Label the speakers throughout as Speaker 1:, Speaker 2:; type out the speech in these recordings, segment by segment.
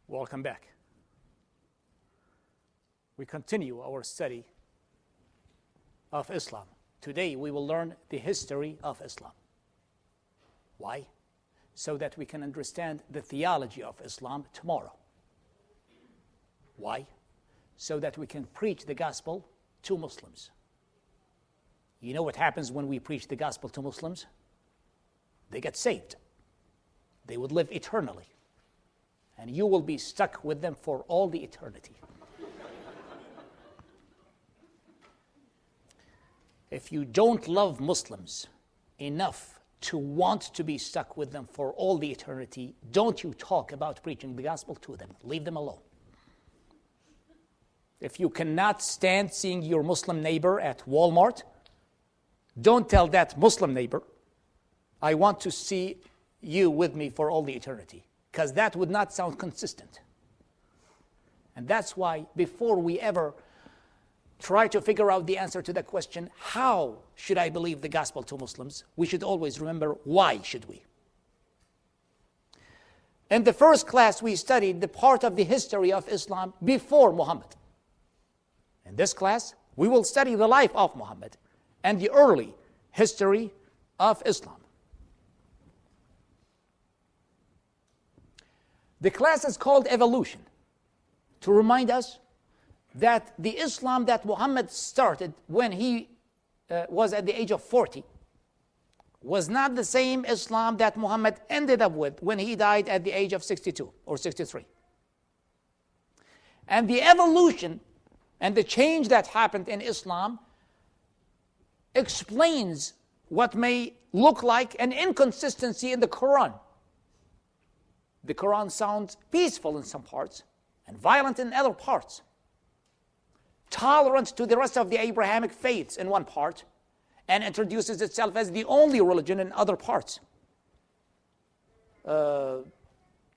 Speaker 1: Welcome back. We continue our study of Islam. Today we will learn the history of Islam. Why? So that we can understand the theology of Islam tomorrow. Why? So that we can preach the gospel to Muslims. You know what happens when we preach the gospel to Muslims? They get saved. They would live eternally. And you will be stuck with them for all the eternity. If you don't love Muslims enough to want to be stuck with them for all the eternity, don't you talk about preaching the gospel to them. Leave them alone. If you cannot stand seeing your Muslim neighbor at Walmart, don't tell that Muslim neighbor, I want to see you with me for all the eternity. Because that would not sound consistent. And that's why before we ever try to figure out the answer to the question, how should I believe the gospel to Muslims? We should always remember, why should we? In the first class, we studied the part of the history of Islam before Muhammad. In this class, we will study the life of Muhammad and the early history of Islam. The class is called Evolution, to remind us that the Islam that Muhammad started when he was at the age of 40 was not the same Islam that Muhammad ended up with when he died at the age of 62 or 63. And the evolution and the change that happened in Islam explains what may look like an inconsistency in the Quran. The Quran sounds peaceful in some parts and violent in other parts. Tolerant to the rest of the Abrahamic faiths in one part, and introduces itself as the only religion in other parts.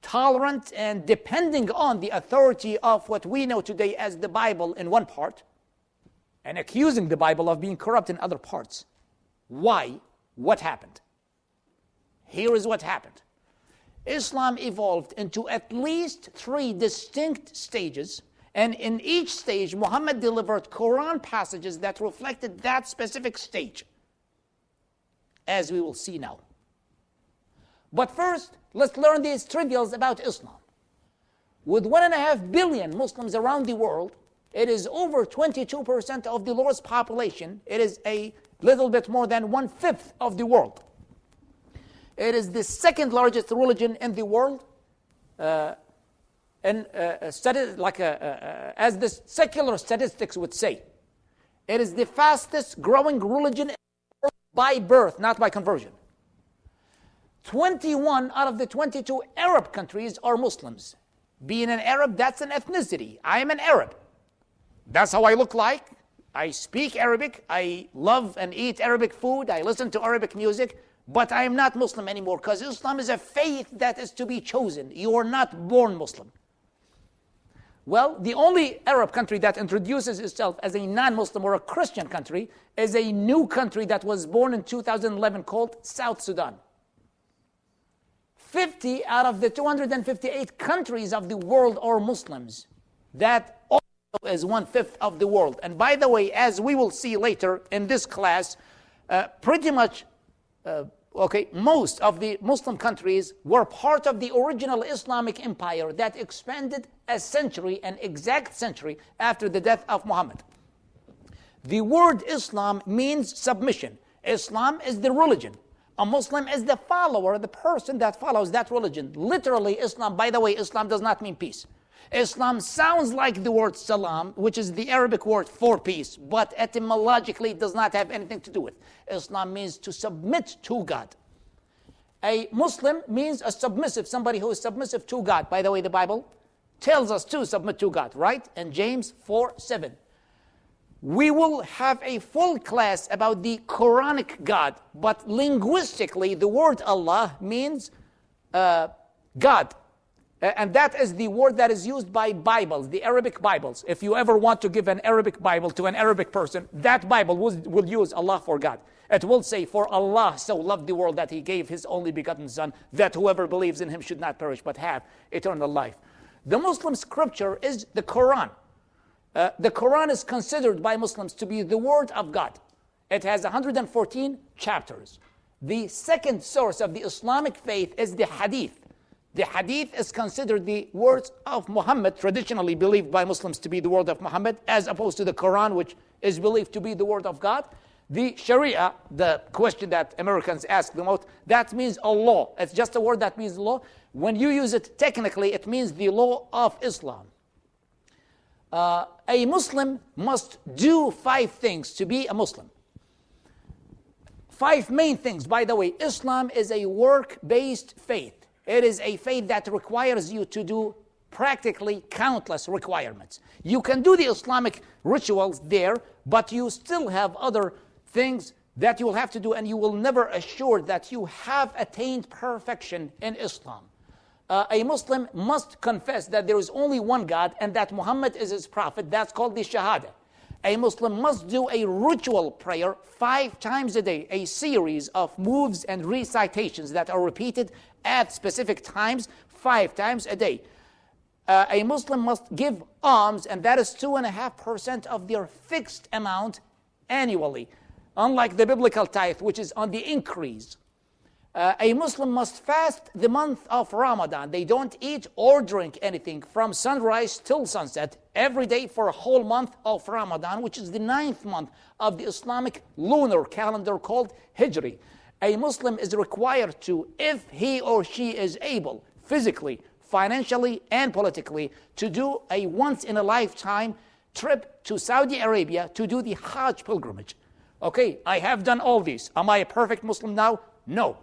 Speaker 1: Tolerant and depending on the authority of what we know today as the Bible in one part, and accusing the Bible of being corrupt in other parts. Why? What happened? Here is what happened. Islam evolved into at least 3 distinct stages, and in each stage, Muhammad delivered Quran passages that reflected that specific stage, as we will see now. But first, let's learn these trivials about Islam. With 1.5 billion Muslims around the world, it is over 22% of the world's population. It is a little bit more than 1/5 of the world. It is the second largest religion in the world, as the secular statistics would say. It is the fastest growing religion by birth, not by conversion. 21 out of the 22 Arab countries are Muslims. Being an Arab, that's an ethnicity. I am an Arab. That's how I look like. I speak Arabic. I love and eat Arabic food. I listen to Arabic music. But I am not Muslim anymore because Islam is a faith that is to be chosen. You are not born Muslim. Well, the only Arab country that introduces itself as a non-Muslim or a Christian country is a new country that was born in 2011 called South Sudan. 50 out of the 258 countries of the world are Muslims. That also is 1/5 of the world. And by the way, as we will see later in this class, pretty much most of the Muslim countries were part of the original Islamic empire that expanded an exact century after the death of Muhammad. The word Islam means submission. Islam is the religion. A Muslim is the follower, the person that follows that religion. Literally, Islam, by the way, Islam does not mean peace. Islam sounds like the word salam, which is the Arabic word for peace, but etymologically it does not have anything to do with. Islam means to submit to God. A Muslim means a submissive, somebody who is submissive to God. By the way, the Bible tells us to submit to God, right? In James 4:7. We will have a full class about the Quranic God, but linguistically, the word Allah means God. And that is the word that is used by Bibles, the Arabic Bibles. If you ever want to give an Arabic Bible to an Arabic person, that Bible will use Allah for God. It will say, for Allah so loved the world that He gave His only begotten Son, that whoever believes in Him should not perish but have eternal life. The Muslim scripture is the Quran. The Quran is considered by Muslims to be the word of God. It has 114 chapters. The second source of the Islamic faith is the Hadith. The Hadith is considered the words of Muhammad, traditionally believed by Muslims to be the word of Muhammad, as opposed to the Quran, which is believed to be the word of God. The Sharia, the question that Americans ask the most, that means a law. It's just a word that means law. When you use it technically, it means the law of Islam. A Muslim must do 5 things to be a Muslim. 5 main things. By the way, Islam is a work-based faith. It is a faith that requires you to do practically countless requirements. You can do the Islamic rituals there, but you still have other things that you will have to do, and you will never assure that you have attained perfection in Islam. A Muslim must confess that there is only one God and that Muhammad is his prophet. That's called the Shahada. A Muslim must do a ritual prayer 5 times a day, a series of moves and recitations that are repeated at specific times 5 times a day. A Muslim must give alms, and that is 2.5% of their fixed amount annually, unlike the biblical tithe, which is on the increase. A Muslim must fast the month of Ramadan. They don't eat or drink anything from sunrise till sunset every day for a whole month of Ramadan, which is the 9th month of the Islamic lunar calendar called Hijri. A Muslim is required to, if he or she is able, physically, financially, and politically, to do a once-in-a-lifetime trip to Saudi Arabia to do the Hajj pilgrimage. Okay, I have done all these. Am I a perfect Muslim now? No.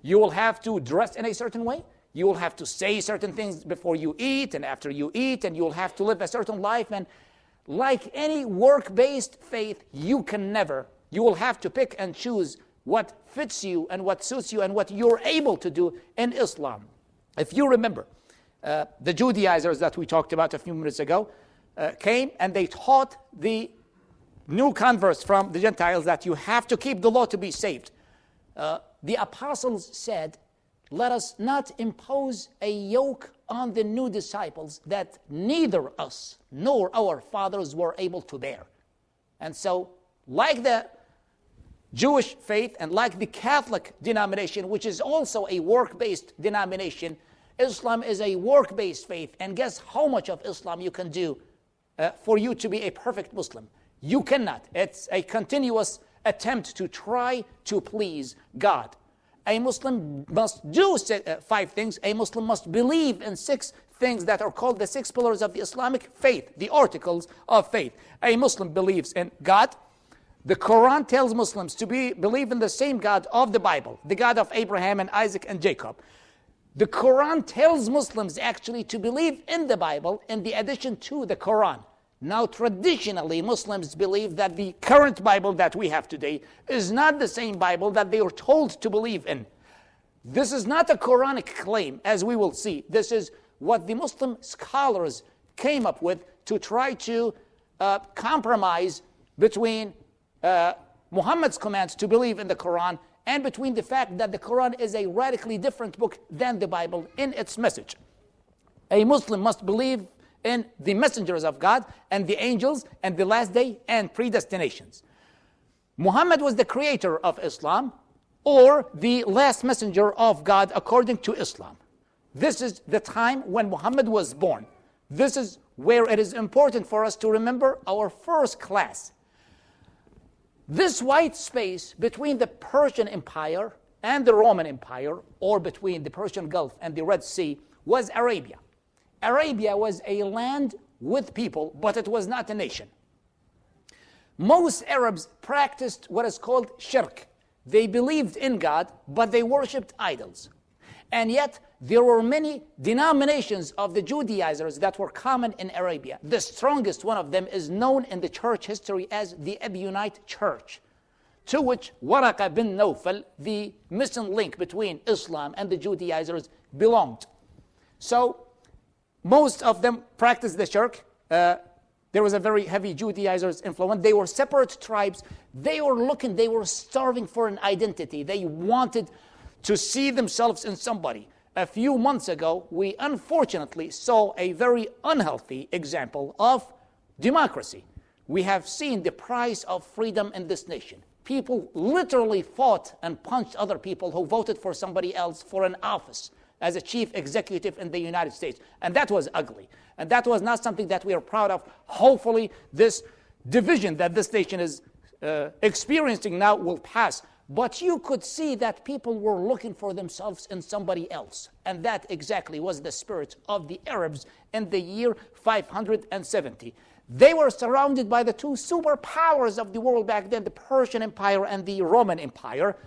Speaker 1: You will have to dress in a certain way. You will have to say certain things before you eat and after you eat, and you will have to live a certain life. And like any work-based faith, you will have to pick and choose what fits you and what suits you and what you're able to do in Islam. If you remember, the Judaizers that we talked about a few minutes ago came and they taught the new converts from the Gentiles that you have to keep the law to be saved. The apostles said, let us not impose a yoke on the new disciples that neither us nor our fathers were able to bear. And so, like the Jewish faith and like the Catholic denomination, which is also a work-based denomination, Islam is a work-based faith. And guess how much of Islam you can do for you to be a perfect Muslim? You cannot. It's a continuous attempt to try to please God. A Muslim must do 5 things. A Muslim must believe in 6 things that are called the 6 pillars of the Islamic faith, the articles of faith. A Muslim believes in God. The Quran tells Muslims to believe in the same God of the Bible, the God of Abraham and Isaac and Jacob. The Quran tells Muslims actually to believe in the Bible in the addition to the Quran. Now, traditionally, Muslims believe that the current Bible that we have today is not the same Bible that they were told to believe in. This is not a Quranic claim, as we will see. This is what the Muslim scholars came up with to try to compromise between Muhammad's commands to believe in the Quran and between the fact that the Quran is a radically different book than the Bible in its message. A Muslim must believe in the messengers of God and the angels and the last day and predestinations. Muhammad was the creator of Islam or the last messenger of God according to Islam. This is the time when Muhammad was born. This is where it is important for us to remember our first class. This white space between the Persian Empire and the Roman Empire, or between the Persian Gulf and the Red Sea, was Arabia. Arabia was a land with people, but it was not a nation. Most Arabs practiced what is called shirk. They believed in God, but they worshipped idols. And yet, there were many denominations of the Judaizers that were common in Arabia. The strongest one of them is known in the church history as the Ebionite Church, to which Waraqah bin Nawfal, the missing link between Islam and the Judaizers, belonged. So, most of them practiced the shirk. There was a very heavy Judaizers influence. They were separate tribes. They were starving for an identity. They wanted to see themselves in somebody. a few months ago, we unfortunately saw a very unhealthy example of democracy. We have seen the price of freedom in this nation. People literally fought and punched other people who voted for somebody else for an office as a chief executive in the United States. And that was ugly. And that was not something that we are proud of. Hopefully, this division that this nation is experiencing now will pass. But you could see that people were looking for themselves in somebody else. And that exactly was the spirit of the Arabs in the year 570. They were surrounded by the two superpowers of the world back then, the Persian Empire and the Roman Empire.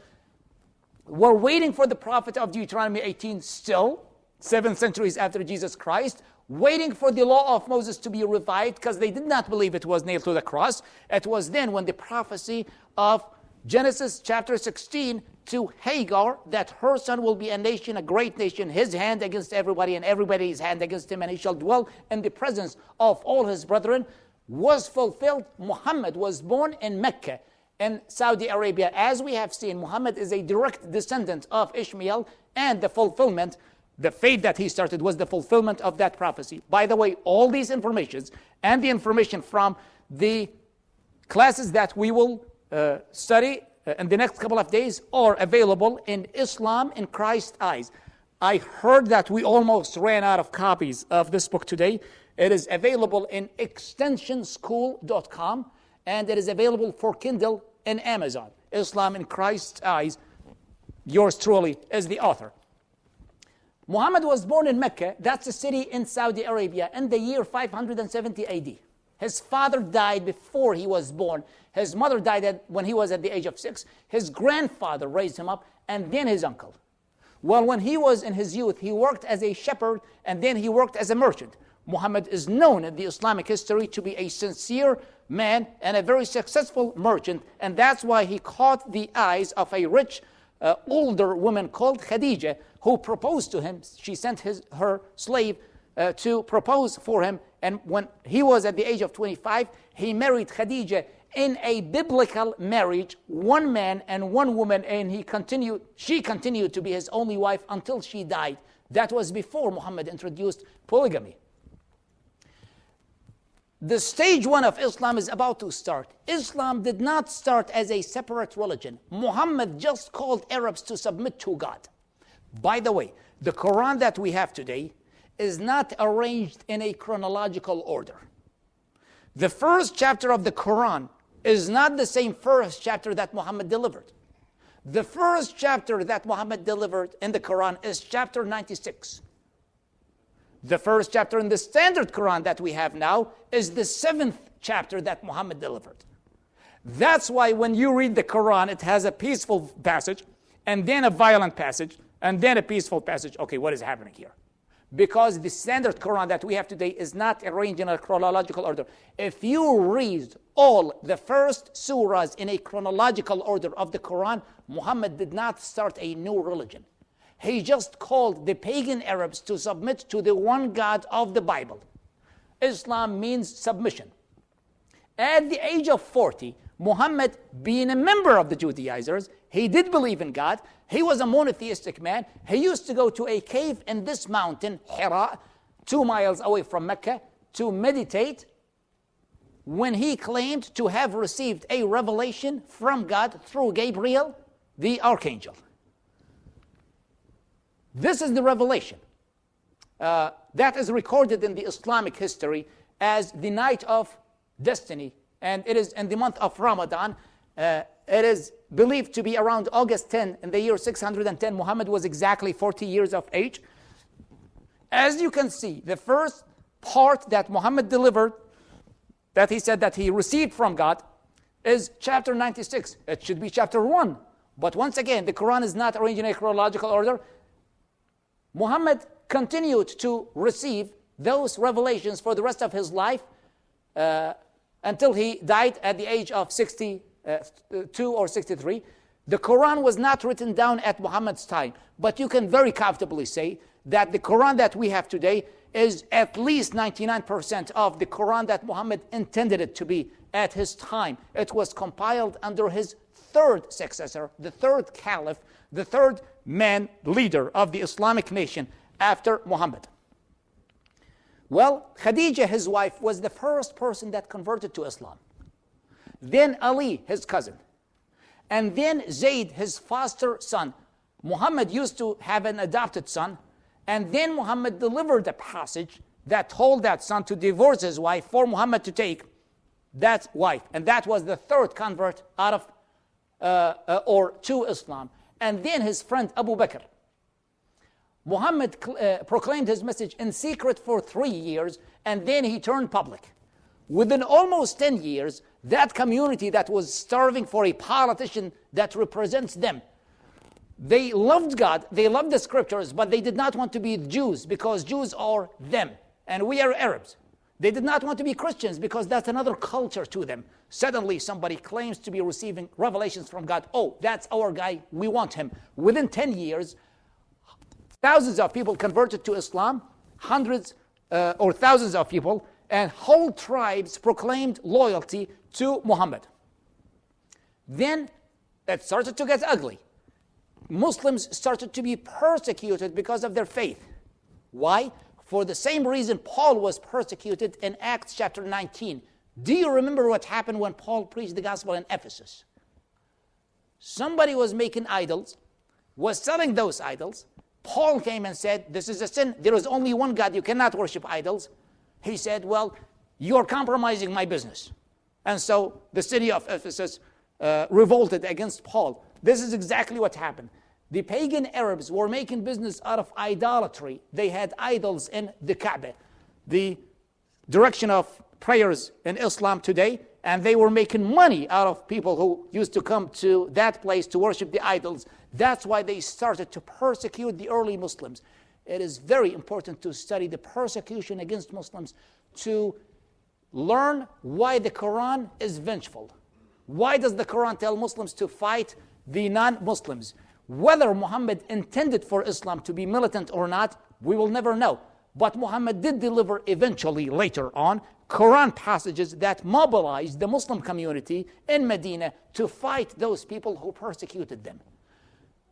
Speaker 1: Were waiting for the prophet of Deuteronomy 18 still, 7 centuries after Jesus Christ, waiting for the law of Moses to be revived because they did not believe it was nailed to the cross. It was then when the prophecy of Genesis chapter 16 to Hagar, that her son will be a nation, a great nation, his hand against everybody and everybody's hand against him, and he shall dwell in the presence of all his brethren, was fulfilled. Muhammad was born in Mecca, in Saudi Arabia. As we have seen, Muhammad is a direct descendant of Ishmael, and the fulfillment, the faith that he started was the fulfillment of that prophecy. By the way, all these informations and the information from the classes that we will study in the next couple of days are available in Islam in Christ's Eyes. I heard that we almost ran out of copies of this book today. It is available in extensionschool.com, and it is available for Kindle in Amazon. Islam in Christ's Eyes. Yours truly is the author. Muhammad was born in Mecca, that's a city in Saudi Arabia, in the year 570 AD. His father died before he was born. His mother died when he was at the age of 6. His grandfather raised him up, and then his uncle. Well, when he was in his youth, he worked as a shepherd, and then he worked as a merchant. Muhammad is known in the Islamic history to be a sincere man and a very successful merchant, and that's why he caught the eyes of a rich older woman called Khadijah, who proposed to him. She sent her slave to propose for him, and when he was at the age of 25, he married Khadijah in a biblical marriage, one man and one woman, and she continued to be his only wife until she died. That was before Muhammad introduced polygamy. The stage one of Islam is about to start. Islam did not start as a separate religion. Muhammad just called Arabs to submit to God. By the way, the Quran that we have today is not arranged in a chronological order. The first chapter of the Quran is not the same first chapter that Muhammad delivered. The first chapter that Muhammad delivered in the Quran is chapter 96. The first chapter in the standard Quran that we have now is the 7th chapter that Muhammad delivered. That's why when you read the Quran, it has a peaceful passage, and then a violent passage, and then a peaceful passage. Okay, what is happening here? Because the standard Quran that we have today is not arranged in a chronological order. If you read all the first surahs in a chronological order of the Quran, Muhammad did not start a new religion. He just called the pagan Arabs to submit to the one God of the Bible. Islam means submission. At the age of 40, Muhammad, being a member of the Judaizers, he did believe in God. He was a monotheistic man. He used to go to a cave in this mountain, Hira, 2 miles away from Mecca, to meditate when he claimed to have received a revelation from God through Gabriel, the archangel. This is the revelation that is recorded in the Islamic history as the night of destiny, and it is in the month of Ramadan. It is believed to be around August 10 in the year 610. Muhammad was exactly 40 years of age. As you can see, the first part that Muhammad delivered, that he said that he received from God, is chapter 96. It should be chapter 1. But once again, the Quran is not arranged in a chronological order. Muhammad continued to receive those revelations for the rest of his life until he died at the age of 62 or 63. The Quran was not written down at Muhammad's time, but you can very comfortably say that the Quran that we have today is at least 99% of the Quran that Muhammad intended it to be at his time. It was compiled under his third successor, the third caliph, the third man leader of the Islamic nation after Muhammad. Well, Khadija, his wife, was the first person that converted to Islam. Then Ali, his cousin. And then Zayd, his foster son. Muhammad used to have an adopted son. And then Muhammad delivered a passage that told that son to divorce his wife for Muhammad to take that wife. And that was the third convert out of, or to Islam. And then his friend Abu Bakr. Muhammad proclaimed his message in secret for 3 years, and then he turned public. Within almost 10 years, that community that was starving for a politician that represents them, they loved God, they loved the scriptures, but they did not want to be Jews because Jews are them, and we are Arabs. They did not want to be Christians because that's another culture to them. Suddenly, somebody claims to be receiving revelations from God. Oh, that's our guy, we want him. Within 10 years, thousands of people converted to Islam, hundreds or thousands of people, and whole tribes proclaimed loyalty to Muhammad. Then it started to get ugly. Muslims started to be persecuted because of their faith. Why? For the same reason Paul was persecuted in Acts chapter 19. Do you remember what happened when Paul preached the gospel in Ephesus? Somebody was making idols, was selling those idols. Paul came and said, this is a sin. There is only one God. You cannot worship idols. He said, well, you're compromising my business. And so the city of Ephesus revolted against Paul. This is exactly what happened. The pagan Arabs were making business out of idolatry. They had idols in the Kaaba, the direction of prayers in Islam today, and they were making money out of people who used to come to that place to worship the idols. That's why they started to persecute the early Muslims. It is very important to study the persecution against Muslims, to learn why the Quran is vengeful. Why does the Quran tell Muslims to fight the non-Muslims? Whether Muhammad intended for Islam to be militant or not, we will never know. But Muhammad did deliver eventually, later on, Quran passages that mobilized the Muslim community in Medina to fight those people who persecuted them.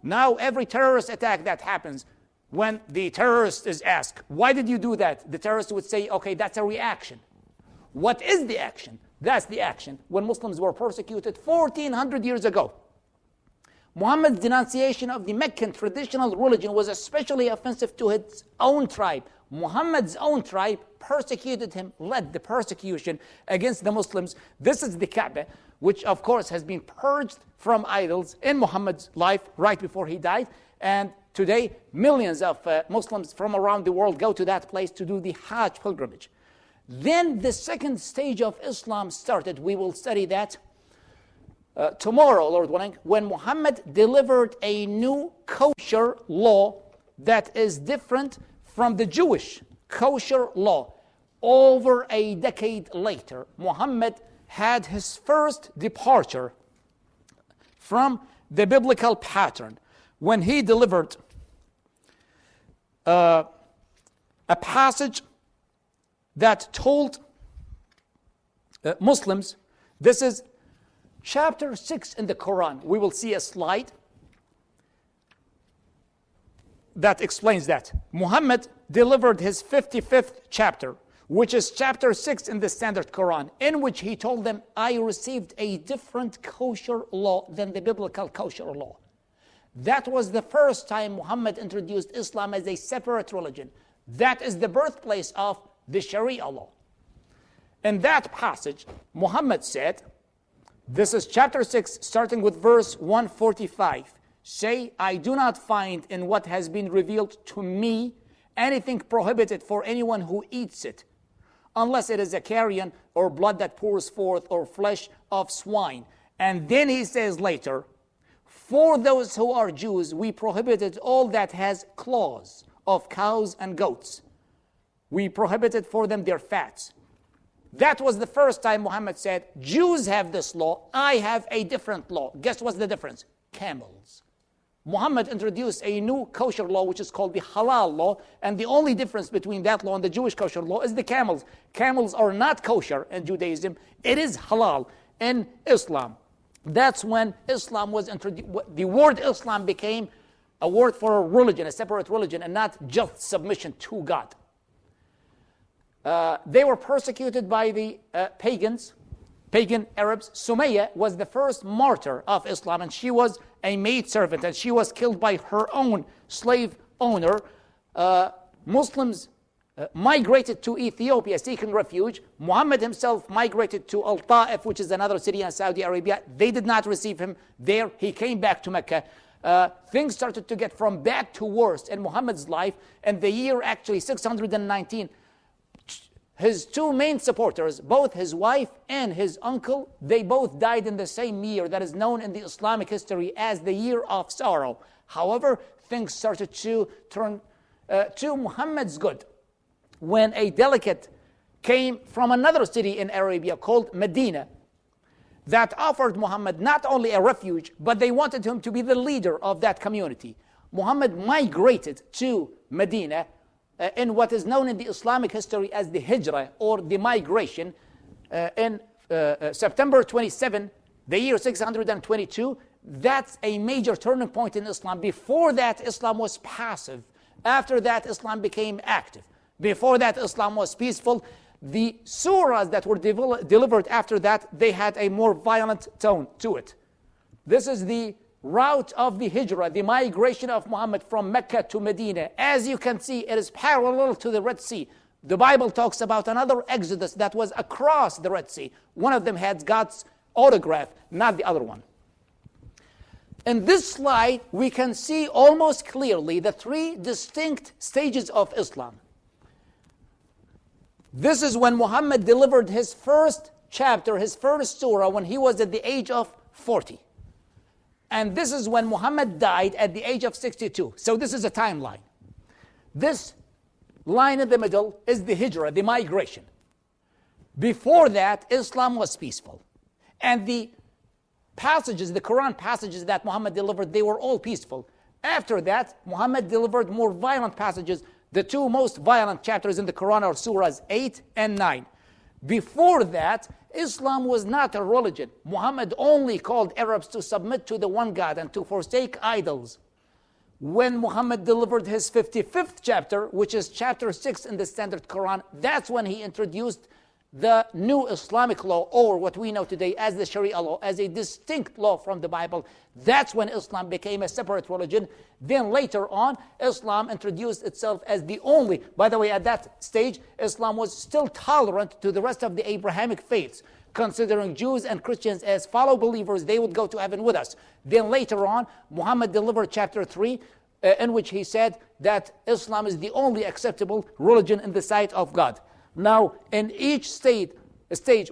Speaker 1: Now, every terrorist attack that happens, when the terrorist is asked, why did you do that? The terrorist would say, okay, that's a reaction. What is the action? That's the action. When Muslims were persecuted 1400 years ago, Muhammad's denunciation of the Meccan traditional religion was especially offensive to his own tribe. Muhammad's own tribe persecuted him, led the persecution against the Muslims. This is the Kaaba, which of course has been purged from idols in Muhammad's life right before he died. And today, millions of Muslims from around the world go to that place to do the Hajj pilgrimage. Then the second stage of Islam started. We will study that tomorrow, Lord willing, when Muhammad delivered a new kosher law that is different from the Jewish kosher law. Over a decade later, Muhammad had his first departure from the biblical pattern when he delivered a passage that told Muslims, this is chapter 6 in the Quran. We will see a slide that explains that. Muhammad delivered his 55th chapter, which is chapter 6 in the standard Quran, in which he told them, I received a different kosher law than the biblical kosher law. That was the first time Muhammad introduced Islam as a separate religion. That is the birthplace of the Sharia law. In that passage, Muhammad said, this is chapter 6, starting with verse 145. Say, I do not find in what has been revealed to me anything prohibited for anyone who eats it, unless it is a carrion or blood that pours forth or flesh of swine. And then he says later, for those who are Jews, we prohibited all that has claws of cows and goats. We prohibited for them their fats. That was the first time Muhammad said, Jews have this law, I have a different law. Guess what's the difference? Camels. Muhammad introduced a new kosher law, which is called the halal law, and the only difference between that law and the Jewish kosher law is the camels. Camels are not kosher in Judaism. It is halal in Islam. That's when Islam was introduced. The word Islam became a word for a religion, a separate religion, and not just submission to God. They were persecuted by the pagan Arabs. Sumayya was the first martyr of Islam, and she was a maidservant, and she was killed by her own slave owner. Muslims migrated to Ethiopia seeking refuge. Muhammad himself migrated to Al-Ta'if, which is another city in Saudi Arabia. They did not receive him there. He came back to Mecca. Things started to get from bad to worse in Muhammad's life. And the year actually 619, his two main supporters, both his wife and his uncle, they both died in the same year that is known in the Islamic history as the year of sorrow. However, things started to turn to Muhammad's good when a delegate came from another city in Arabia called Medina that offered Muhammad not only a refuge, but they wanted him to be the leader of that community. Muhammad migrated to Medina in what is known in the Islamic history as the Hijrah, or the migration, in September 27, the year 622. That's a major turning point in Islam. Before that, Islam was passive. After that, Islam became active. Before that, Islam was peaceful. The surahs that were delivered after that, they had a more violent tone to it. This is the route of the Hijrah, the migration of Muhammad from Mecca to Medina. As you can see, it is parallel to the Red Sea. The Bible talks about another exodus that was across the Red Sea. One of them had God's autograph, not the other one. In this slide, we can see almost clearly the three distinct stages of Islam. This is when Muhammad delivered his first chapter, his first surah, when he was at the age of 40. And this is when Muhammad died at the age of 62. So this is a timeline. This line in the middle is the Hijrah, the migration. Before that, Islam was peaceful. And the passages, the Quran passages that Muhammad delivered, they were all peaceful. After that, Muhammad delivered more violent passages. The two most violent chapters in the Quran are surahs 8 and 9. Before that, Islam was not a religion. Muhammad only called Arabs to submit to the one God and to forsake idols. When Muhammad delivered his 55th chapter, which is chapter 6 in the standard Quran, that's when he introduced the new Islamic law, or what we know today as the Sharia law, as a distinct law from the Bible. That's when Islam became a separate religion. Then later on, Islam introduced itself as the only, by the way, at that stage, Islam was still tolerant to the rest of the Abrahamic faiths, considering Jews and Christians as fellow believers. They would go to heaven with us. Then later on, Muhammad delivered chapter 3, in which he said that Islam is the only acceptable religion in the sight of God. Now, in each stage,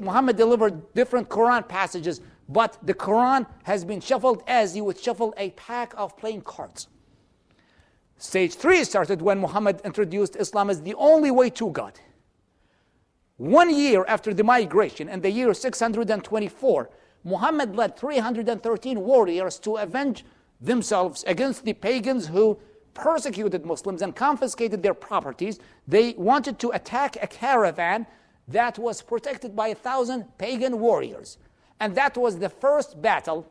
Speaker 1: Muhammad delivered different Quran passages, but the Quran has been shuffled as you would shuffle a pack of playing cards. Stage 3 started when Muhammad introduced Islam as the only way to God. 1 year after the migration, in the year 624, Muhammad led 313 warriors to avenge themselves against the pagans who persecuted Muslims and confiscated their properties. They wanted to attack a caravan that was protected by 1,000 pagan warriors. And that was the first battle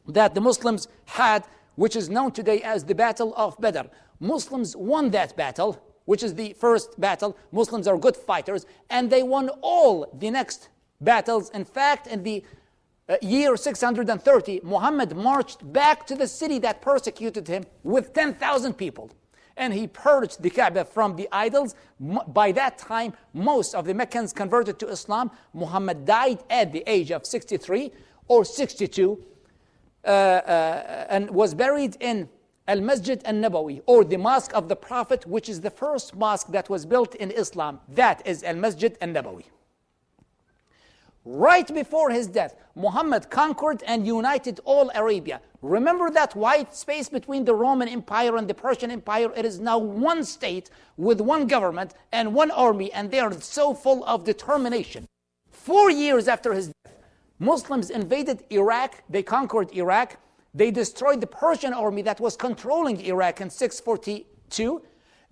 Speaker 1: that the Muslims had, which is known today as the Battle of Badr. Muslims won that battle, which is the first battle. Muslims are good fighters, and they won all the next battles. In fact, in the year 630, Muhammad marched back to the city that persecuted him with 10,000 people. And he purged the Kaaba from the idols. By that time, most of the Meccans converted to Islam. Muhammad died at the age of 63 or 62 and was buried in Al-Masjid Al-Nabawi, or the Mosque of the Prophet, which is the first mosque that was built in Islam. That is Al-Masjid Al-Nabawi. Right before his death, Muhammad conquered and united all Arabia. Remember that white space between the Roman Empire and the Persian Empire? It is now one state with one government and one army, and they are so full of determination. 4 years after his death, Muslims invaded Iraq. They conquered Iraq. They destroyed the Persian army that was controlling Iraq in 642.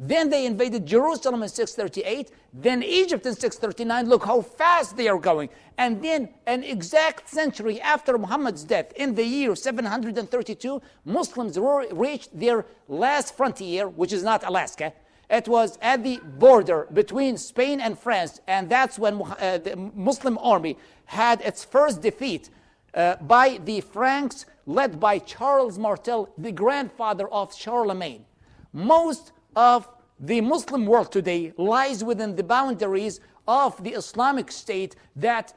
Speaker 1: Then they invaded Jerusalem in 638. Then Egypt in 639. Look how fast they are going. And then an exact century after Muhammad's death, in the year 732, Muslims reached their last frontier, which is not Alaska. It was at the border between Spain and France. And that's when the Muslim army had its first defeat by the Franks, led by Charles Martel, the grandfather of Charlemagne. Most of the Muslim world today lies within the boundaries of the Islamic State that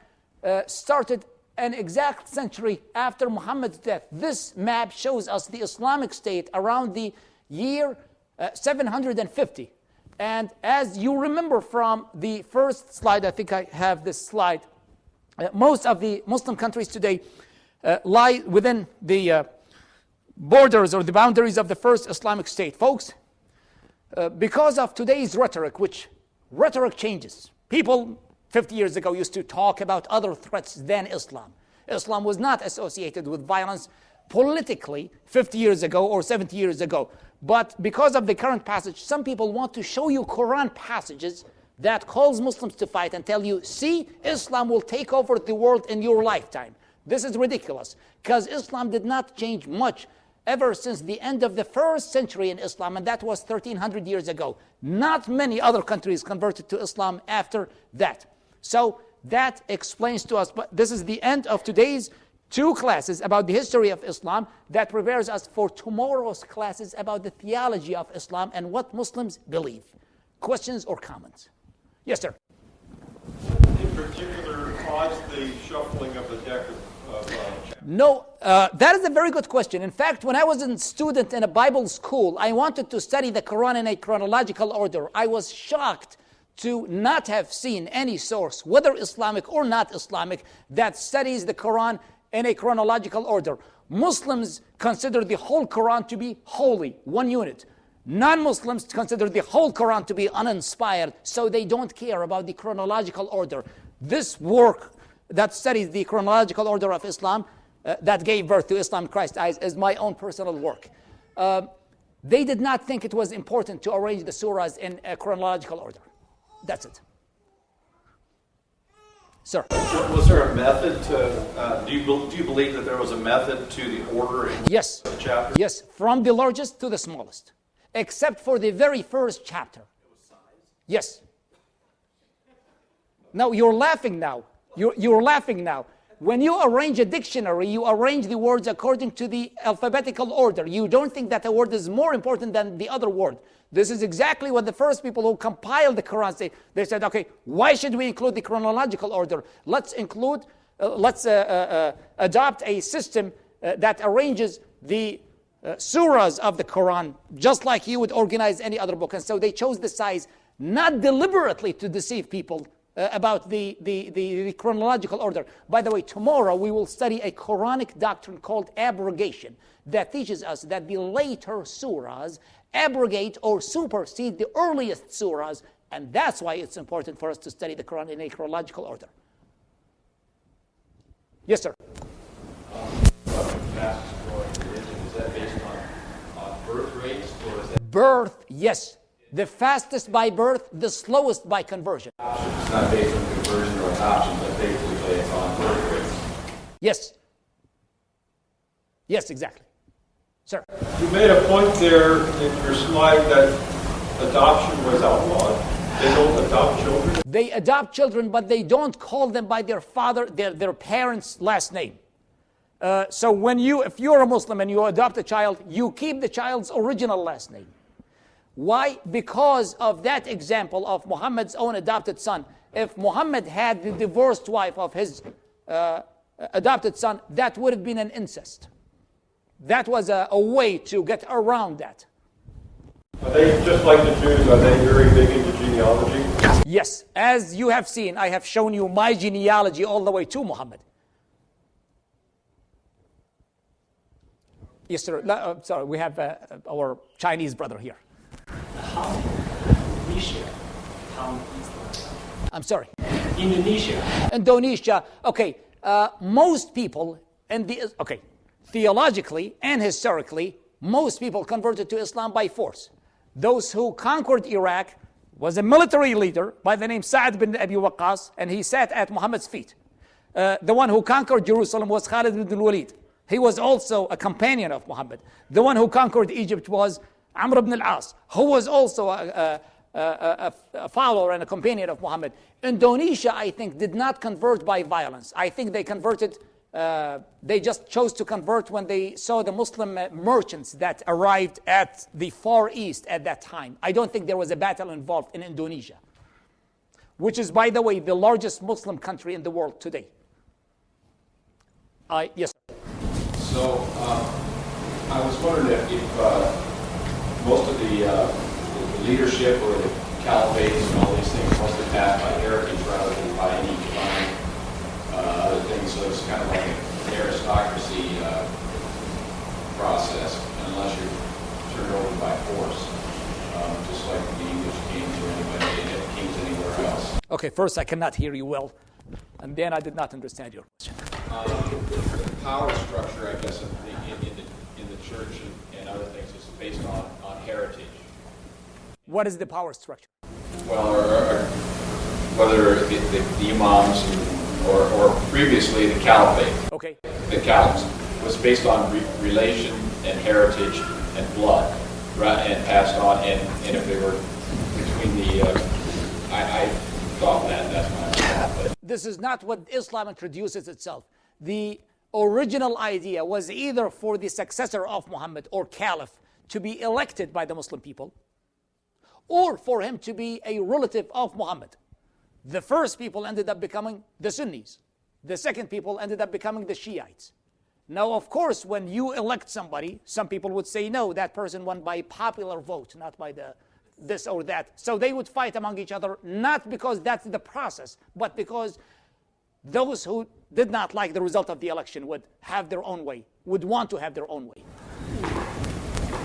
Speaker 1: started an exact century after Muhammad's death. This map shows us the Islamic State around the year 750. And as you remember from the first slide, I think I have this slide, most of the Muslim countries today lie within the borders or the boundaries of the first Islamic State. Folks, because of today's rhetoric, which rhetoric changes. People 50 years ago used to talk about other threats than Islam. Islam was not associated with violence politically 50 years ago or 70 years ago. But because of the current passage, some people want to show you Quran passages that calls Muslims to fight and tell you, see, Islam will take over the world in your lifetime. This is ridiculous, because Islam did not change much ever since the end of the first century in Islam, and that was 1300 years ago. Not many other countries converted to Islam after that. So that explains to us, but this is the end of today's 2 classes about the history of Islam that prepares us for tomorrow's classes about the theology of Islam and what Muslims believe. Questions or comments? Yes, sir.
Speaker 2: In particular, caused the shuffling of the deck of
Speaker 1: No, that is a very good question. In fact, when I was a student in a Bible school, I wanted to study the Quran in a chronological order. I was shocked to not have seen any source, whether Islamic or not Islamic, that studies the Quran in a chronological order. Muslims consider the whole Quran to be holy, one unit. Non-Muslims consider the whole Quran to be uninspired, so they don't care about the chronological order. This work that studies the chronological order of Islam, that gave birth to Islam in Christ's eyes, is my own personal work. They did not think it was important to arrange the surahs in a chronological order. That's it. Sir.
Speaker 2: Was there a method to, do you believe that there was a method to the ordering
Speaker 1: yes.
Speaker 2: of the chapters?
Speaker 1: Yes, from the largest to the smallest, except for the very first chapter.
Speaker 2: It was size?
Speaker 1: Yes. No, you're laughing now. You're laughing now. When you arrange a dictionary, you arrange the words according to the alphabetical order. You don't think that a word is more important than the other word. This is exactly what the first people who compiled the Quran say. They said, okay, why should we include the chronological order? Let's adopt a system that arranges the surahs of the Quran just like you would organize any other book. And so they chose the size, not deliberately to deceive people about the chronological order. By the way, tomorrow we will study a Quranic doctrine called abrogation that teaches us that the later surahs abrogate or supersede the earliest surahs, and that's why it's important for us to study the Quran in a chronological order. Yes, sir.
Speaker 2: Fastest growing religion, is that based on birth rates, or is that
Speaker 1: Birth, yes. The fastest by birth, the slowest by conversion.
Speaker 2: it's not based on conversion or adoption, but basically based on birth rates?
Speaker 1: Yes. Yes, exactly. Sir.
Speaker 2: You made a point there in your slide that adoption was outlawed. They don't adopt children?
Speaker 1: They adopt children, but they don't call them by their father, their parents' last name. So if you're a Muslim and you adopt a child, you keep the child's original last name. Why? Because of that example of Muhammad's own adopted son. If Muhammad had the divorced wife of his adopted son, that would have been an incest. That was a way to get around that.
Speaker 2: Are they, just like the Jews, are they very big into genealogy?
Speaker 1: Yes, as you have seen, I have shown you my genealogy all the way to Muhammad. Yes, sir. Sorry, we have our Chinese brother here.
Speaker 3: How Indonesia come Islam?
Speaker 1: I'm sorry.
Speaker 3: Indonesia.
Speaker 1: Okay, most people theologically and historically, most people converted to Islam by force. Those who conquered Iraq was a military leader by the name Sa'd bin Abi Waqqas, and he sat at Muhammad's feet. The one who conquered Jerusalem was Khalid bin al-Walid. He was also a companion of Muhammad. The one who conquered Egypt was Amr ibn al-As, who was also a follower and a companion of Muhammad. Indonesia, I think, did not convert by violence. I think they converted, they just chose to convert when they saw the Muslim merchants that arrived at the Far East at that time. I don't think there was a battle involved in Indonesia, which is, by the way, the largest Muslim country in the world today. Yes.
Speaker 4: So I was wondering if most of the leadership or the caliphates and all these things must have happened by heritage rather than by any divine other things. So it's kind of like an aristocracy process, unless you're turned over by force, just like the English kings or anybody kings anywhere else.
Speaker 1: Okay, first I cannot hear you well, and then I did not understand your question.
Speaker 4: The power structure, I guess, in the church and other things is based on heritage.
Speaker 1: What is the power structure?
Speaker 4: Well, or whether the imams or previously the caliphate,
Speaker 1: Okay.
Speaker 4: the caliphs, was based on relation and heritage and blood, right, and passed on, and if they were between the, I thought that's my thought. But
Speaker 1: This is not what Islam introduces itself. The original idea was either for the successor of Muhammad or caliph to be elected by the Muslim people, or for him to be a relative of Muhammad. The first people ended up becoming the Sunnis. The second people ended up becoming the Shiites. Now, of course, when you elect somebody, some people would say, no, that person won by popular vote, not by this or that. So they would fight among each other, not because that's the process, but because those who did not like the result of the election would have their own way, would want to have their own way.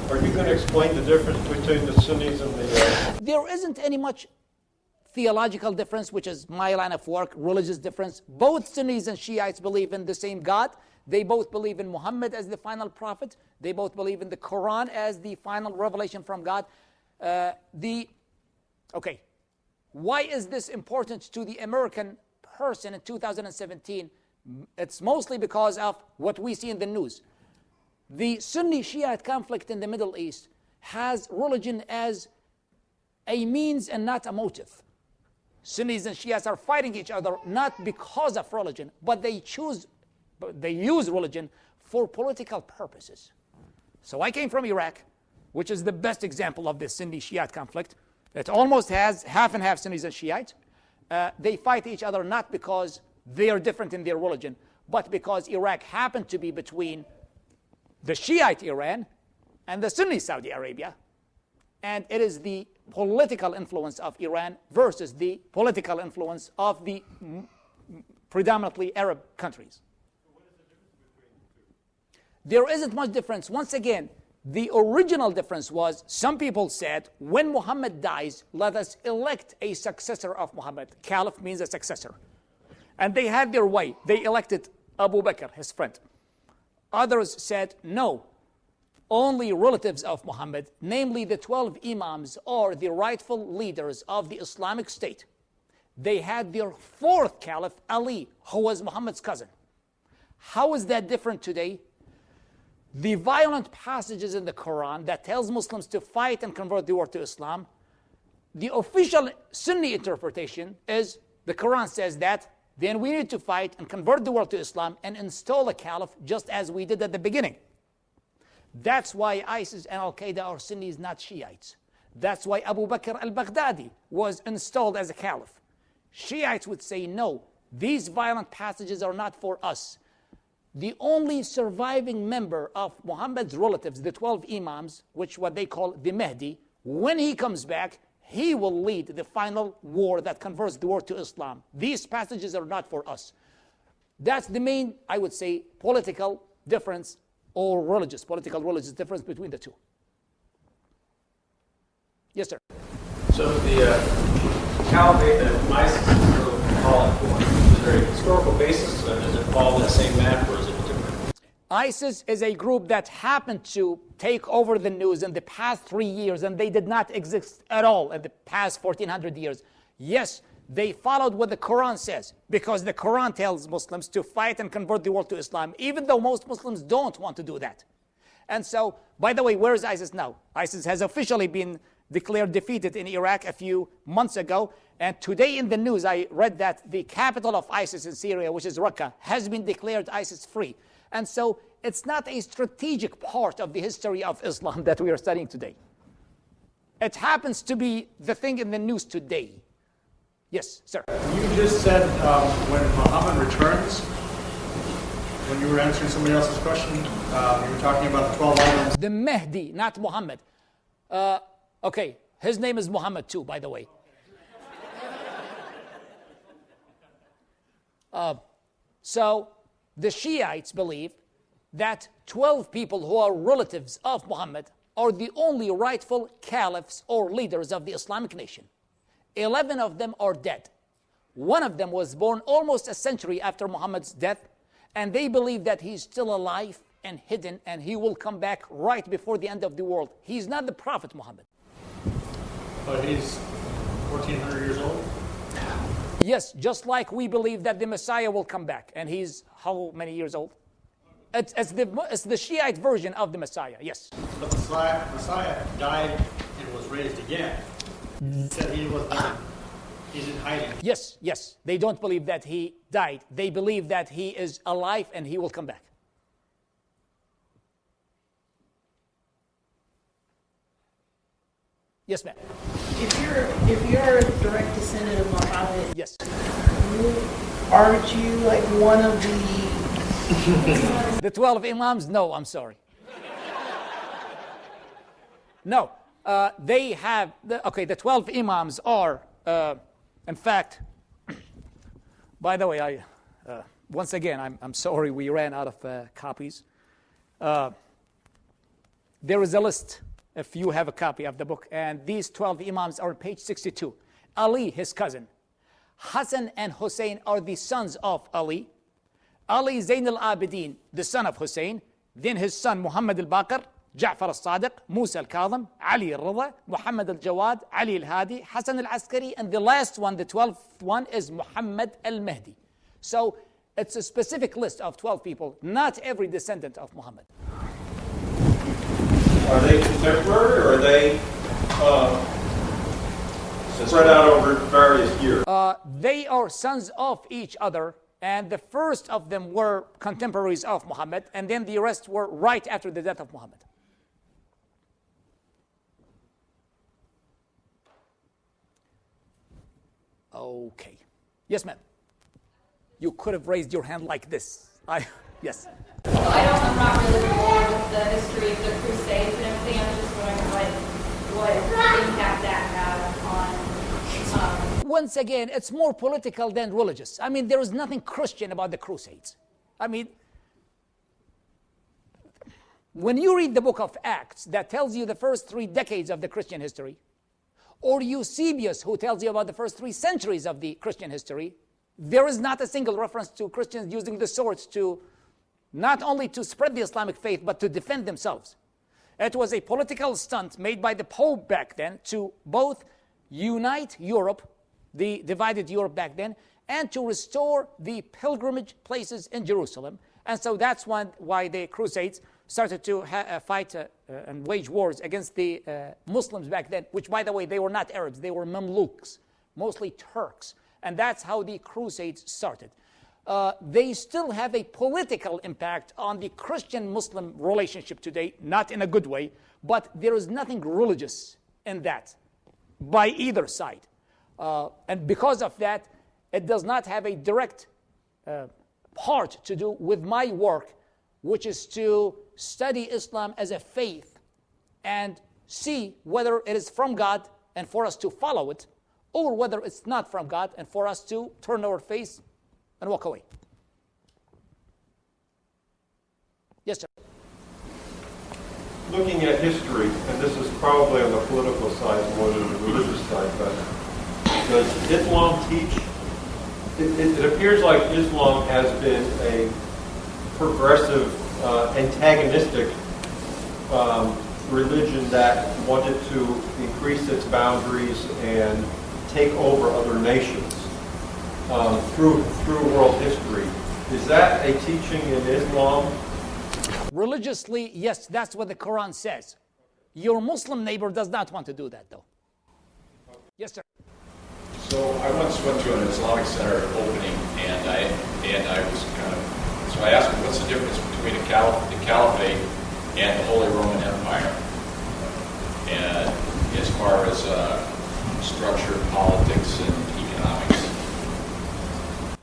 Speaker 2: Are you going to explain the difference between the Sunnis and the...
Speaker 1: There isn't any much theological difference, which is my line of work, religious difference. Both Sunnis and Shiites believe in the same God. They both believe in Muhammad as the final prophet. They both believe in the Quran as the final revelation from God. Okay, why is this important to the American person in 2017? It's mostly because of what we see in the news. The Sunni-Shiite conflict in the Middle East has religion as a means and not a motive. Sunnis and Shiites are fighting each other not because of religion, but they use religion for political purposes. So I came from Iraq, which is the best example of this Sunni-Shiite conflict. It almost has half and half Sunnis and Shiites. They fight each other not because they are different in their religion, but because Iraq happened to be between the Shiite Iran and the Sunni Saudi Arabia. And it is the political influence of Iran versus the political influence of the predominantly Arab countries. There isn't much difference. Once again, the original difference was some people said, when Muhammad dies, let us elect a successor of Muhammad. Caliph means a successor. And they had their way. They elected Abu Bakr, his friend. Others said, no, only relatives of Muhammad, namely the 12 imams, are the rightful leaders of the Islamic State. They had their fourth caliph, Ali, who was Muhammad's cousin. How is that different today? The violent passages in the Quran that tells Muslims to fight and convert the world to Islam, the official Sunni interpretation is the Quran says that then we need to fight and convert the world to Islam and install a caliph just as we did at the beginning. That's why ISIS and Al-Qaeda are Sunnis, not Shiites. That's why Abu Bakr al-Baghdadi was installed as a caliph. Shiites would say, no, these violent passages are not for us. The only surviving member of Muhammad's relatives, the 12 imams, which what they call the Mahdi, when he comes back, he will lead the final war that converts the world to Islam. These passages are not for us. That's the main, I would say, political difference or political religious difference between the two. Yes, sir.
Speaker 3: So the caliphate that ISIS is calling for, is there a historical basis? Does it follow the same map or is it different?
Speaker 1: ISIS is a group that happened to take over the news in the past 3 years, and they did not exist at all in the past 1400 years. Yes, they followed what the Quran says, because the Quran tells Muslims to fight and convert the world to Islam, even though most Muslims don't want to do that. And so, by the way, where is ISIS now? ISIS has officially been declared defeated in Iraq a few months ago. And today in the news, I read that the capital of ISIS in Syria, which is Raqqa, has been declared ISIS free. And so it's not a strategic part of the history of Islam that we are studying today. It happens to be the thing in the news today. Yes, sir.
Speaker 5: You just said when Muhammad returns, when you were answering somebody else's question, you were talking about the 12 items.
Speaker 1: The Mahdi, not Muhammad. Okay, his name is Muhammad too, by the way. So the Shiites believe that 12 people who are relatives of Muhammad are the only rightful caliphs or leaders of the Islamic nation. 11 of them are dead. One of them was born almost a century after Muhammad's death, and they believe that he's still alive and hidden, and he will come back right before the end of the world. He's not the Prophet Muhammad.
Speaker 5: But he's 1,400 years old?
Speaker 1: Yes, just like we believe that the Messiah will come back, and he's how many years old? It's the Shiite version of the Messiah, yes.
Speaker 5: But the Messiah died and was raised again. He said he's in hiding.
Speaker 1: Yes, yes. They don't believe that he died. They believe that he is alive and he will come back. Yes, ma'am.
Speaker 6: If you're a direct descendant of Muhammad,
Speaker 1: Yes.
Speaker 6: aren't you like one of the
Speaker 1: The 12 Imams? No, I'm sorry. No. They have, the 12 Imams are, in fact, by the way, once again, I'm sorry we ran out of copies. There is a list, if you have a copy of the book, and these 12 Imams are on page 62. Ali, his cousin. Hassan and Hussein are the sons of Ali. Ali Zain al-Abidin, the son of Hussein. Then his son Muhammad al-Baqir, Ja'far al-Sadiq, Musa al-Kadhim, Ali al-Rida, Muhammad al-Jawad, Ali al-Hadi, Hassan al-Askari, and the last one, the 12th one, is Muhammad al-Mahdi. So it's a specific list of 12 people, not every descendant of Muhammad.
Speaker 2: Are they contemporary, or are they spread out over various years?
Speaker 1: They are sons of each other, and the first of them were contemporaries of Muhammad, and then the rest were right after the death of Muhammad. Okay. Yes, ma'am. You could have raised your hand like this. Yes.
Speaker 7: I'm not really familiar with the history of the Crusades and everything. I'm just wondering what impact that had on.
Speaker 1: Once again, it's more political than religious. I mean, there is nothing Christian about the Crusades. I mean, when you read the book of Acts that tells you the first 3 decades of the Christian history, or Eusebius, who tells you about the first 3 centuries of the Christian history, there is not a single reference to Christians using the swords to not only to spread the Islamic faith, but to defend themselves. It was a political stunt made by the Pope back then to both unite Europe, the divided Europe back then, and to restore the pilgrimage places in Jerusalem. And so that's why the Crusades started to fight and wage wars against the Muslims back then, which, by the way, they were not Arabs, they were Mamluks, mostly Turks. And that's how the Crusades started. They still have a political impact on the Christian-Muslim relationship today, not in a good way, but there is nothing religious in that by either side. And because of that, it does not have a direct part to do with my work, which is to study Islam as a faith and see whether it is from God and for us to follow it, or whether it's not from God and for us to turn our face and walk away. Yes, sir.
Speaker 2: Looking at history, and this is probably on the political side more than the religious side, but does Islam teach? It appears like Islam has been a progressive antagonistic religion that wanted to increase its boundaries and take over other nations through world history. Is that a teaching in Islam?
Speaker 1: Religiously, yes, that's what the Quran says. Your Muslim neighbor does not want to do that, though. Yes, sir.
Speaker 4: So I once went to an Islamic center opening, and I was so I asked him, what's the difference between the caliphate and the Holy Roman Empire, and as far as structure, politics, and economics?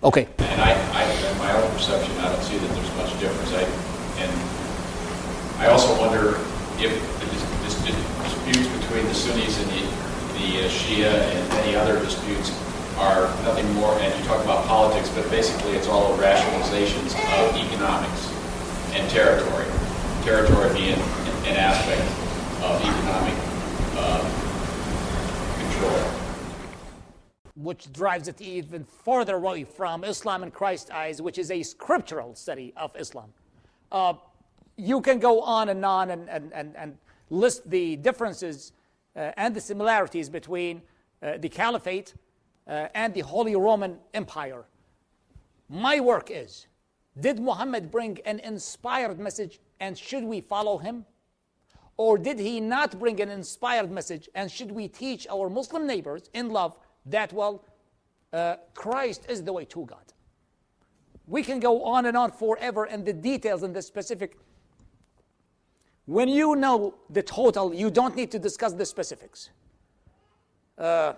Speaker 1: Okay.
Speaker 4: And in my own perception, I don't see that there's much difference. I also wonder if the disputes between the Sunnis and the Shia and any other disputes are nothing more, and you talk about politics, but basically it's all rationalizations of economics and territory. Territory being an aspect of economic control.
Speaker 1: Which drives it even further away from Islam in Christ's eyes, which is a scriptural study of Islam. You can go on and list the differences and the similarities between the Caliphate and the Holy Roman Empire. My work is, did Muhammad bring an inspired message and should we follow him? Or did he not bring an inspired message and should we teach our Muslim neighbors in love that, Christ is the way to God? We can go on and on forever in the details and the specific. When you know the total, you don't need to discuss the specifics. For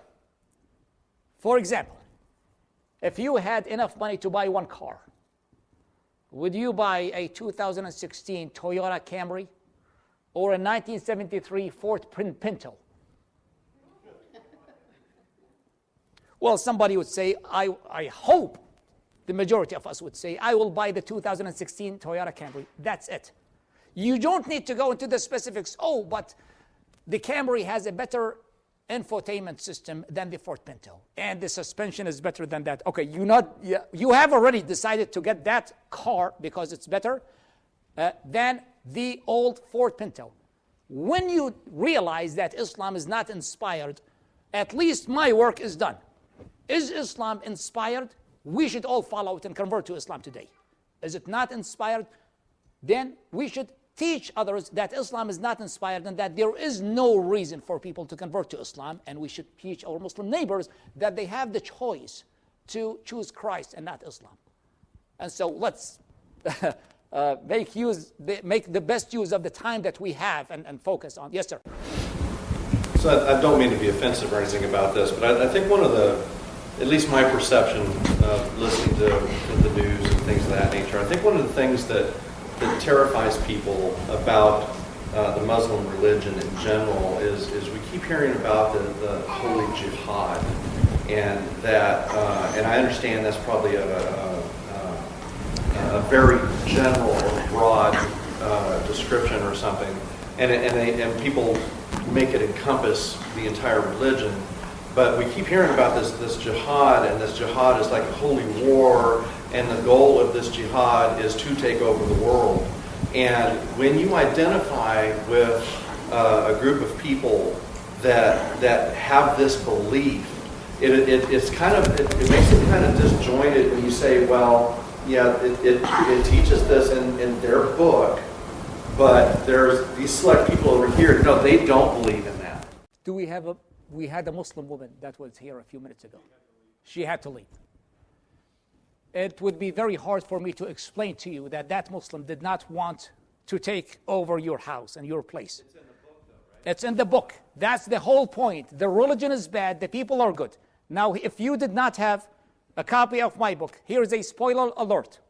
Speaker 1: example, if you had enough money to buy one car, would you buy a 2016 Toyota Camry or a 1973 Ford Pinto? Well, somebody would say, I hope the majority of us would say, I will buy the 2016 Toyota Camry. That's it. You don't need to go into the specifics. Oh, but the Camry has a better infotainment system than the Ford Pinto, and the suspension is better than that. Okay, you have already decided to get that car because it's better than the old Ford Pinto. When you realize that Islam is not inspired, at least my work is done. Is Islam inspired? We should all follow it and convert to Islam today. Is it not inspired? Then we should teach others that Islam is not inspired and that there is no reason for people to convert to Islam, and we should teach our Muslim neighbors that they have the choice to choose Christ and not Islam. And so let's make the best use of the time that we have and focus on. Yes, sir.
Speaker 8: So I don't mean to be offensive or anything about this, but I think one of the, at least my perception of listening to the news and things of that nature, I think one of the things that terrifies people about the Muslim religion in general is we keep hearing about the holy jihad, and that, and I understand that's probably a very general or broad description or something, and people make it encompass the entire religion. But we keep hearing about this jihad, and this jihad is like a holy war, and the goal of this jihad is to take over the world. And when you identify with a group of people that have this belief, it makes it kind of disjointed when you say, well, yeah, it teaches this in their book, but there's these select people over here, no, they don't believe in that.
Speaker 1: We had a Muslim woman that was here a few minutes ago. She had to leave. It would be very hard for me to explain to you that Muslim did not want to take over your house and your place. It's in the book, though, right? It's in the book. That's the whole point. The religion is bad. The people are good. Now, if you did not have a copy of my book, here's a spoiler alert.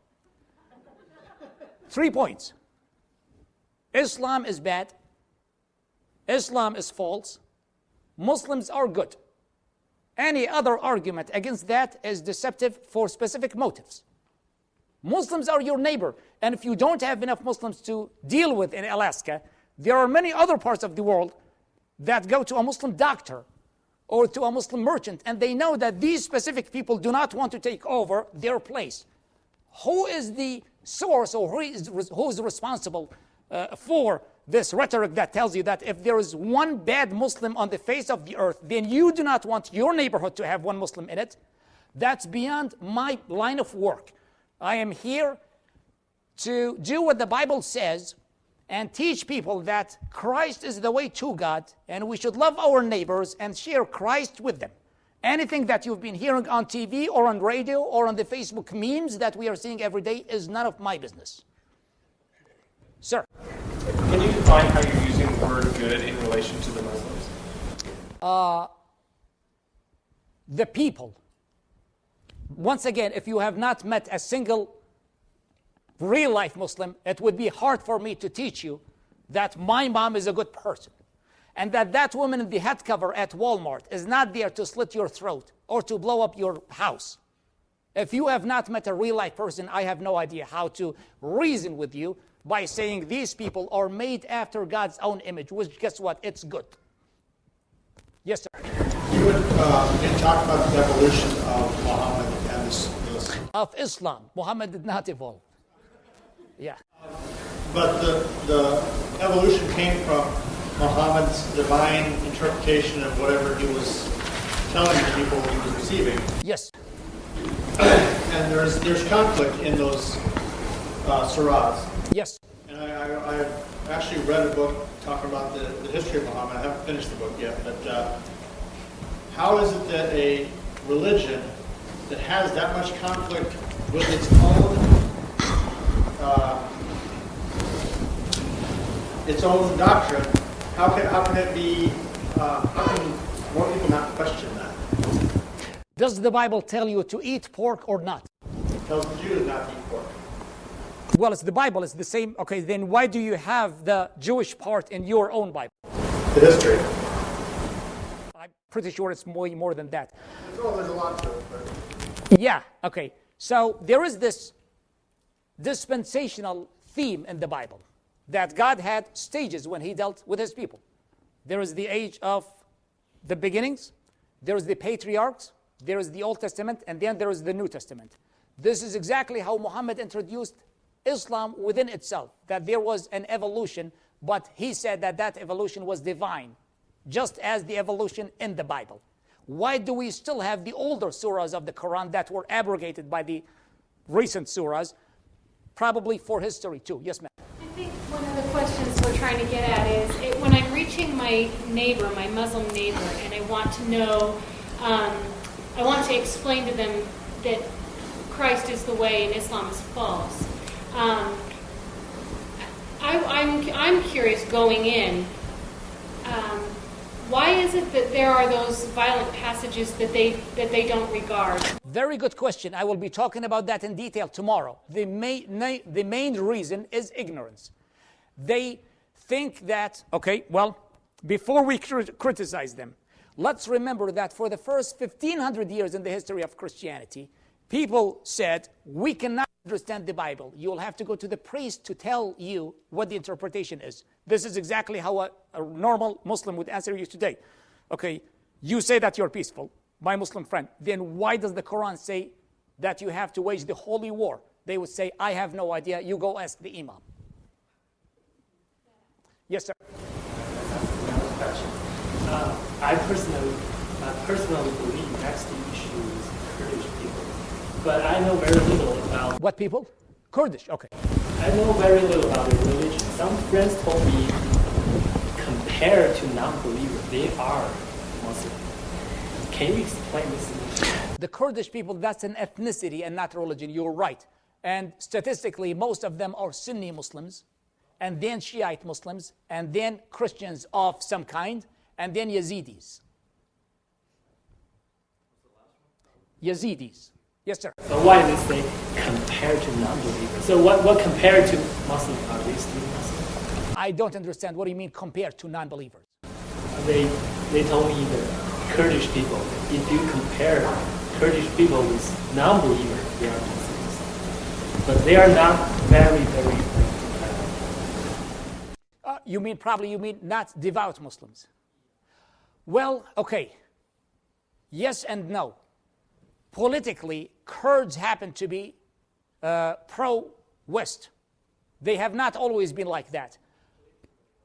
Speaker 1: 3 points. Islam is bad. Islam is false. Muslims are good. Any other argument against that is deceptive for specific motives. Muslims are your neighbor, and if you don't have enough Muslims to deal with in Alaska, there are many other parts of the world that go to a Muslim doctor or to a Muslim merchant, and they know that these specific people do not want to take over their place. Who is the source or who is responsible for this rhetoric that tells you that if there is one bad Muslim on the face of the earth, then you do not want your neighborhood to have one Muslim in it. That's beyond my line of work. I am here to do what the Bible says and teach people that Christ is the way to God, and we should love our neighbors and share Christ with them. Anything that you've been hearing on TV or on radio or on the Facebook memes that we are seeing every day is none of my business. Sir.
Speaker 3: Can you define how you're using the word good in relation to the Muslims?
Speaker 1: The people. Once again, if you have not met a single real-life Muslim, it would be hard for me to teach you that my mom is a good person and that woman in the head cover at Walmart is not there to slit your throat or to blow up your house. If you have not met a real-life person, I have no idea how to reason with you by saying these people are made after God's own image, which, guess what, it's good. Yes, sir.
Speaker 5: You would talk about the evolution of Muhammad and this.
Speaker 1: Of Islam. Muhammad did not evolve. Yeah.
Speaker 5: But the evolution came from Muhammad's divine interpretation of whatever he was telling the people he was receiving.
Speaker 1: Yes.
Speaker 5: And there's conflict in those surahs.
Speaker 1: Yes.
Speaker 5: And I actually read a book talking about the history of Muhammad. I haven't finished the book yet, but how is it that a religion that has that much conflict with its own doctrine, how can it be? How can more people not question that?
Speaker 1: Does the Bible tell you to eat pork or not?
Speaker 5: It tells the Jews not to eat pork.
Speaker 1: Well, it's the Bible. It's the same. Okay, then why do you have the Jewish part in your own Bible?
Speaker 5: The history.
Speaker 1: I'm pretty sure it's more than that.
Speaker 5: There's a lot to it. But...
Speaker 1: Yeah, okay. So there is this dispensational theme in the Bible that God had stages when he dealt with his people. There is the age of the beginnings, there is the patriarchs, there is the Old Testament, and then there is the New Testament. This is exactly how Muhammad introduced Islam within itself, that there was an evolution, but he said that that evolution was divine, just as the evolution in the Bible. Why do we still have the older surahs of the Quran that were abrogated by the recent surahs? Probably for history too. Yes, ma'am.
Speaker 9: I think one of the questions we're trying to get at is when I'm reaching my neighbor, my Muslim neighbor, and I want to know, I want to explain to them that Christ is the way and Islam is false. I'm curious going in, why is it that there are those violent passages that they don't regard?
Speaker 1: Very good question. I will be talking about that in detail tomorrow. The main reason is ignorance. They think that, okay, well, before we criticize them, let's remember that for the first 1,500 years in the history of Christianity, people said, we cannot understand the Bible. You'll have to go to the priest to tell you what the interpretation is. This is exactly how a normal Muslim would answer you today. Okay, you say that you're peaceful, my Muslim friend. Then why does the Quran say that you have to wage the holy war? They would say, I have no idea. You go ask the Imam. Yes, sir.
Speaker 10: I personally believe that's the issue with Kurdish people. But I know very little about...
Speaker 1: What people? Kurdish, okay.
Speaker 10: I know very little about their religion. Some friends told me, compared to non-believers, they are Muslim. Can you explain this?
Speaker 1: The Kurdish people, that's an ethnicity and not religion. You're right. And statistically, most of them are Sunni Muslims, and then Shiite Muslims, and then Christians of some kind, and then Yazidis. Yazidis. Yes, sir.
Speaker 10: So why did they say compared to non-believers? So what compared to Muslims are they still Muslims?
Speaker 1: I don't understand. What do you mean compared to non-believers?
Speaker 10: They told me that Kurdish people, if you compare Kurdish people with non-believers, they are Muslims. But they are not very, very
Speaker 1: you mean not devout Muslims. Well, okay. Yes and no. Politically, Kurds happen to be pro West. They have not always been like that.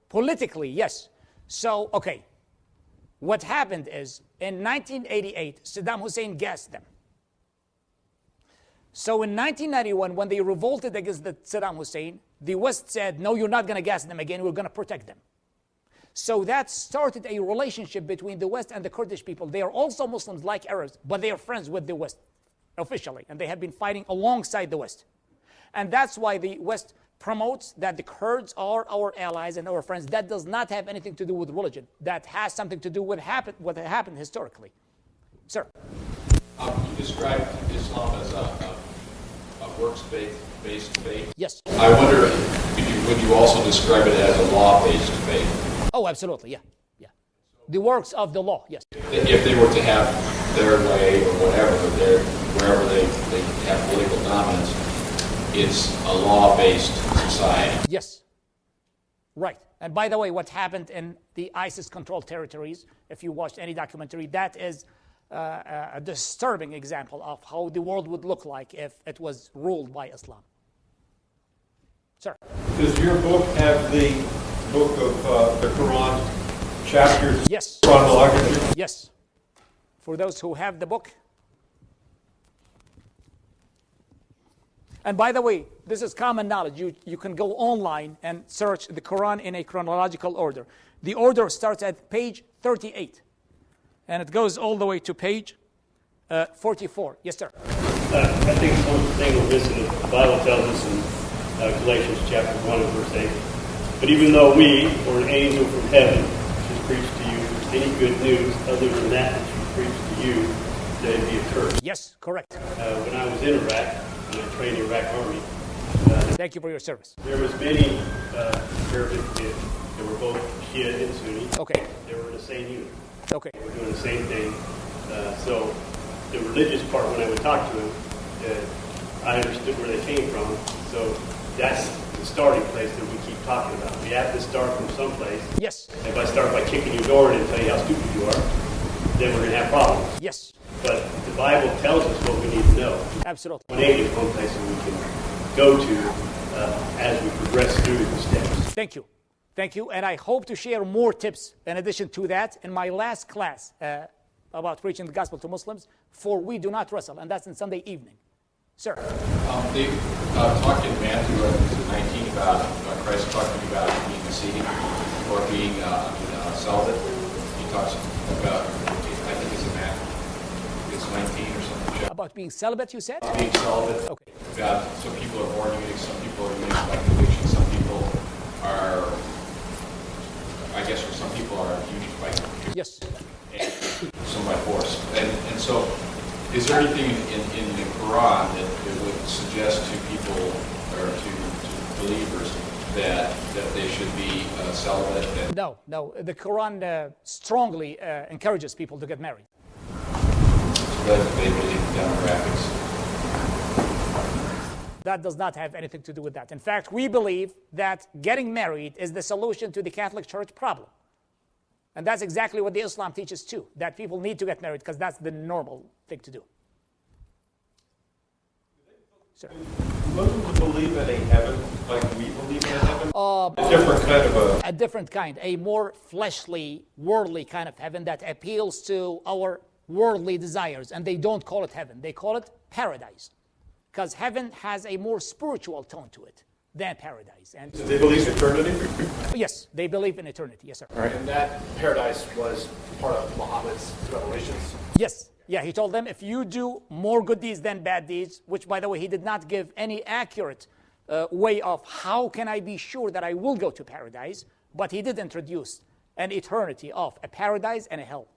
Speaker 1: Politically, yes. So, okay. What happened is, in 1988, Saddam Hussein gassed them. So in 1991, when they revolted against Saddam Hussein, the West said, no, you're not going to gas them again, we're going to protect them. So that started a relationship between the West and the Kurdish people. They are also Muslims like Arabs, but they are friends with the West, officially, and they have been fighting alongside the West. And that's why the West promotes that the Kurds are our allies and our friends. That does not have anything to do with religion. That has something to do with what happened historically. Sir?
Speaker 4: You described Islam as a works-based faith.
Speaker 1: Yes.
Speaker 4: I wonder, would you also describe it as a law-based faith?
Speaker 1: Oh, absolutely, yeah. The works of the law, yes.
Speaker 4: If they were to have their way or whatever, wherever they have political dominance, it's a law-based society.
Speaker 1: Yes, right. And by the way, what happened in the ISIS-controlled territories, if you watched any documentary, that is a disturbing example of how the world would look like if it was ruled by Islam. Sir?
Speaker 2: Does your book have the book of the Quran chapters?
Speaker 1: Yes.
Speaker 2: Chronologically?
Speaker 1: Yes. For those who have the book. And by the way, this is common knowledge. You can go online and search the Quran in a chronological order. The order starts at page 38. And it goes all the way to page 44. Yes, sir.
Speaker 11: I think one thing we're missing is the Bible tells us in Galatians chapter 1 and verse 8. But even though we, or an angel from heaven, should preach to you any good news other than that which we preach to you, that it be accursed.
Speaker 1: Yes, correct.
Speaker 11: When I was in Iraq, when I trained in the Iraq Army,
Speaker 1: thank you for your service.
Speaker 11: there was many Arabic kids that were both Shia and Sunni.
Speaker 1: Okay.
Speaker 11: They were in the same unit.
Speaker 1: Okay.
Speaker 11: They were doing the same thing. So the religious part, when I would talk to them, I understood where they came from. So that's the starting place that we keep talking about. We have to start from someplace.
Speaker 1: Yes.
Speaker 11: If I start by kicking your door in and tell you how stupid you are, then we're going to have problems.
Speaker 1: Yes.
Speaker 11: But the Bible tells us what we need to know.
Speaker 1: Absolutely.
Speaker 11: 180 is one place that we can go to as we progress through the steps.
Speaker 1: Thank you. Thank you. And I hope to share more tips in addition to that in my last class about preaching the gospel to Muslims, for we do not wrestle, and that's on Sunday evening. Sir.
Speaker 4: They talked in Matthew 19 about Christ talking about being ascetic or being celibate. He talks about, I think it's in Matthew, it's 19 or something.
Speaker 1: About being celibate, you said?
Speaker 4: Being celibate.
Speaker 1: Okay.
Speaker 4: Some people are born eunuchs, some people are eunuchs by conviction, some people are, I guess for some people are eunuchs by conviction.
Speaker 1: Yes.
Speaker 4: And some by force. And so, is there anything in the Quran that would suggest to people or to believers that they should be celibate?
Speaker 1: No. The Quran strongly encourages people to get married.
Speaker 4: So that they believe in demographics.
Speaker 1: That does not have anything to do with that. In fact, we believe that getting married is the solution to the Catholic Church problem. And that's exactly what the Islam teaches too, that people need to get married because that's the normal thing to do. Sir.
Speaker 2: Muslims believe in a heaven like we believe in a heaven? A different kind of
Speaker 1: a different kind, a more fleshly, worldly kind of heaven that appeals to our worldly desires. And they don't call it heaven, they call it paradise. Because heaven has a more spiritual tone to it than paradise. And
Speaker 2: do they believe in eternity?
Speaker 1: Yes, they believe in eternity. Yes, sir.
Speaker 5: All right. And that paradise was part of Muhammad's revelations?
Speaker 1: Yes. Yeah, he told them, if you do more good deeds than bad deeds, which, by the way, he did not give any accurate way of how can I be sure that I will go to paradise, but he did introduce an eternity of a paradise and a hell.